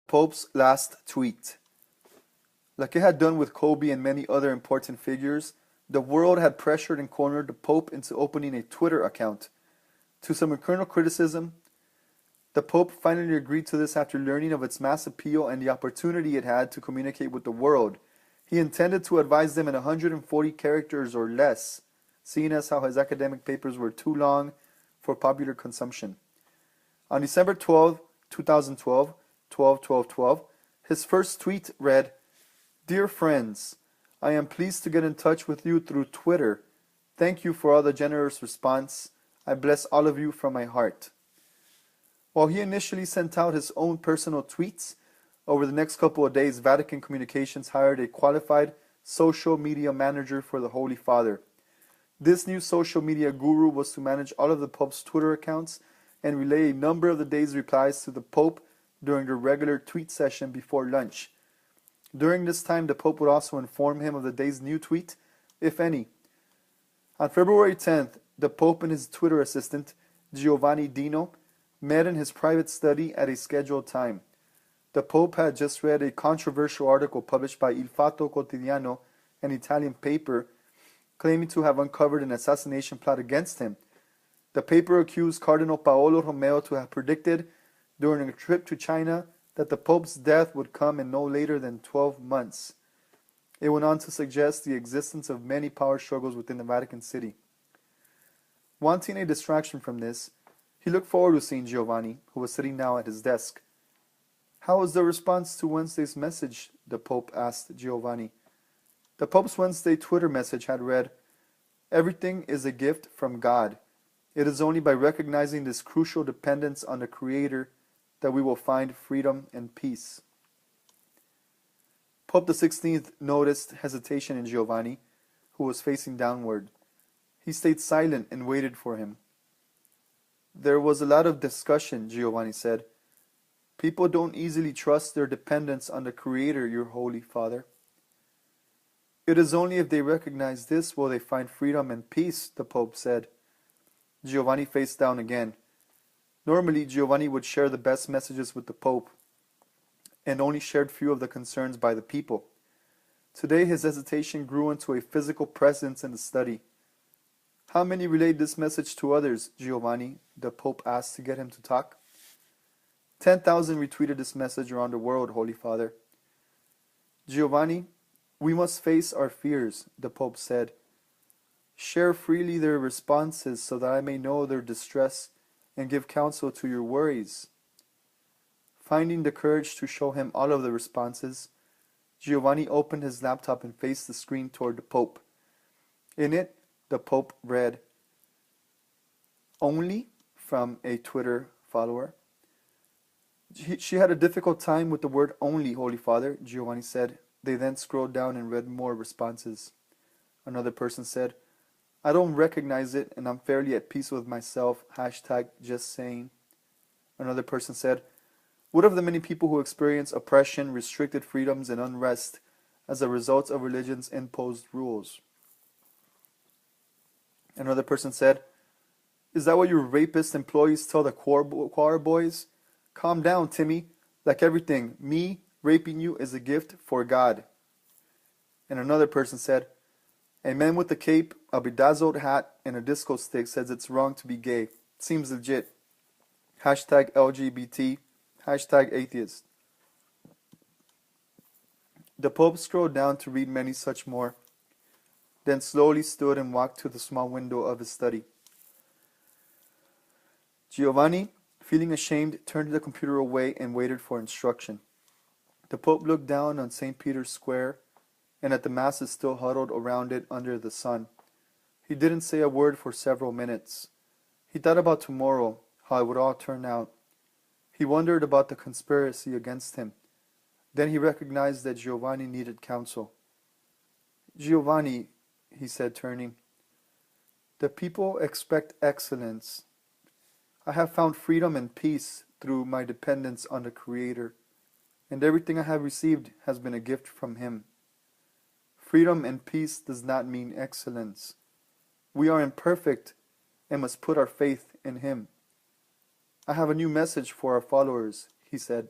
Pope's last tweet. Like it had done with Kobe and many other important figures, the world had pressured and cornered the Pope into opening a Twitter account. To some internal criticism, the Pope finally agreed to this after learning of its mass appeal and the opportunity it had to communicate with the world. He intended to advise them in 140 characters or less, seeing as how his academic papers were too long for popular consumption. On December 12, 2012, 12-12-12, his first tweet read, "Dear friends, I am pleased to get in touch with you through Twitter. Thank you for all the generous response. I bless all of you from my heart." While he initially sent out his own personal tweets, over the next couple of days, Vatican Communications hired a qualified social media manager for the Holy Father. This new social media guru was to manage all of the Pope's Twitter accounts and relay a number of the day's replies to the Pope during the regular tweet session before lunch. During this time, the Pope would also inform him of the day's new tweet, if any. On February 10th, the Pope and his Twitter assistant, Giovanni Dino, met in his private study at a scheduled time. The Pope had just read a controversial article published by Il Fatto Quotidiano, an Italian paper, claiming to have uncovered an assassination plot against him. The paper accused Cardinal Paolo Romeo to have predicted, during a trip to China, that the Pope's death would come in no later than 12 months. It went on to suggest the existence of many power struggles within the Vatican City. Wanting a distraction from this, he looked forward to seeing Giovanni, who was sitting now at his desk. "How was the response to Wednesday's message?" the Pope asked Giovanni. The Pope's Wednesday Twitter message had read, "Everything is a gift from God. It is only by recognizing this crucial dependence on the Creator that we will find freedom and peace." Pope XVI noticed hesitation in Giovanni, who was facing downward. He stayed silent and waited for him. "There was a lot of discussion," Giovanni said. "People don't easily trust their dependence on the Creator, your Holy Father." "It is only if they recognize this will they find freedom and peace," the Pope said. Giovanni faced down again. Normally, Giovanni would share the best messages with the Pope, and only shared few of the concerns by the people. Today, his hesitation grew into a physical presence in the study. "How many relayed this message to others, Giovanni?" the Pope asked to get him to talk. 10,000 retweeted this message around the world, Holy Father." "Giovanni, we must face our fears," the Pope said. "Share freely their responses so that I may know their distress and give counsel to your worries." Finding the courage to show him all of the responses, Giovanni opened his laptop and faced the screen toward the Pope. In it, the Pope read, "Only," from a Twitter follower. She had a difficult time with the word "only," Holy Father," Giovanni said. They then scrolled down and read more responses. Another person said, "I don't recognize it and I'm fairly at peace with myself, #just saying." Another person said, "What of the many people who experience oppression, restricted freedoms, and unrest as a result of religion's imposed rules?" Another person said, "Is that what your rapist employees tell the choir boys? Calm down, Timmy. Like everything, me raping you is a gift for God." And another person said, "A man with a cape, a bedazzled hat, and a disco stick says it's wrong to be gay. Seems legit. #LGBT, #atheist." The Pope scrolled down to read many such more, then slowly stood and walked to the small window of his study. Giovanni, feeling ashamed, turned the computer away and waited for instruction. The Pope looked down on St. Peter's Square and at the masses still huddled around it under the sun. He didn't say a word for several minutes. He thought about tomorrow, how it would all turn out. He wondered about the conspiracy against him. Then he recognized that Giovanni needed counsel. "Giovanni," he said, turning, "the people expect excellence. I have found freedom and peace through my dependence on the Creator, and everything I have received has been a gift from Him. Freedom and peace does not mean excellence. We are imperfect and must put our faith in Him. I have a new message for our followers," he said.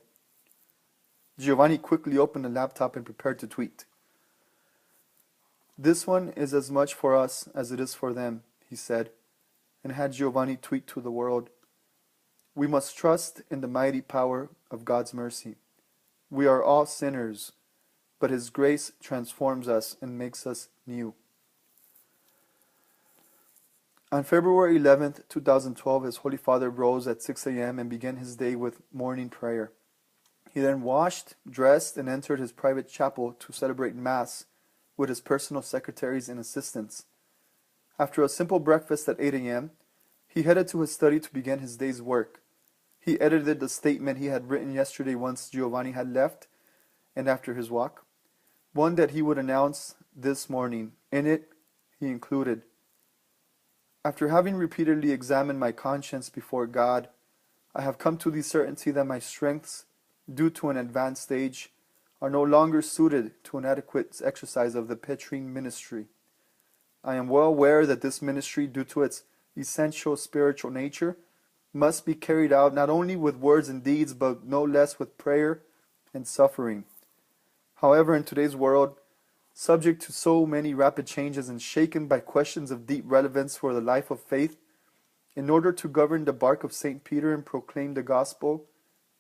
Giovanni quickly opened the laptop and prepared to tweet. "This one is as much for us as it is for them," he said, and had Giovanni tweet to the world. "We must trust in the mighty power of God's mercy. We are all sinners, but His grace transforms us and makes us new." On February 11th, 2012, His Holy Father rose at 6 a.m. and began his day with morning prayer. He then washed, dressed, and entered his private chapel to celebrate Mass with his personal secretaries and assistants. After a simple breakfast at 8 a.m., he headed to his study to begin his day's work. He edited the statement he had written yesterday once Giovanni had left and after his walk, one that he would announce this morning. In it, he included, "After having repeatedly examined my conscience before God, I have come to the certainty that my strengths, due to an advanced stage, are no longer suited to an adequate exercise of the Petrine ministry. I am well aware that this ministry, due to its essential spiritual nature, must be carried out not only with words and deeds, but no less with prayer and suffering. However, in today's world, subject to so many rapid changes and shaken by questions of deep relevance for the life of faith, in order to govern the bark of St. Peter and proclaim the gospel,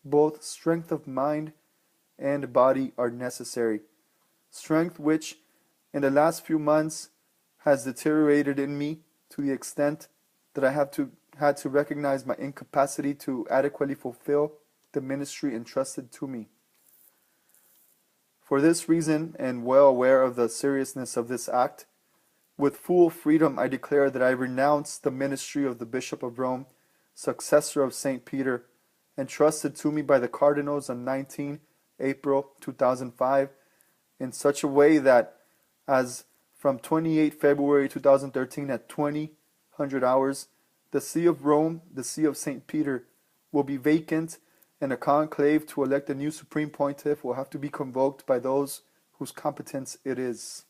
both strength of mind and body are necessary, strength which, in the last few months, has deteriorated in me to the extent that I had to recognize my incapacity to adequately fulfill the ministry entrusted to me. For this reason, and well aware of the seriousness of this act, with full freedom I declare that I renounce the ministry of the Bishop of Rome, successor of St. Peter, entrusted to me by the cardinals on 19 April 2005, in such a way that, as from 28 February 2013 at 2000 hours, the See of Rome, the See of St. Peter, will be vacant, and a conclave to elect a new Supreme Pontiff will have to be convoked by those whose competence it is."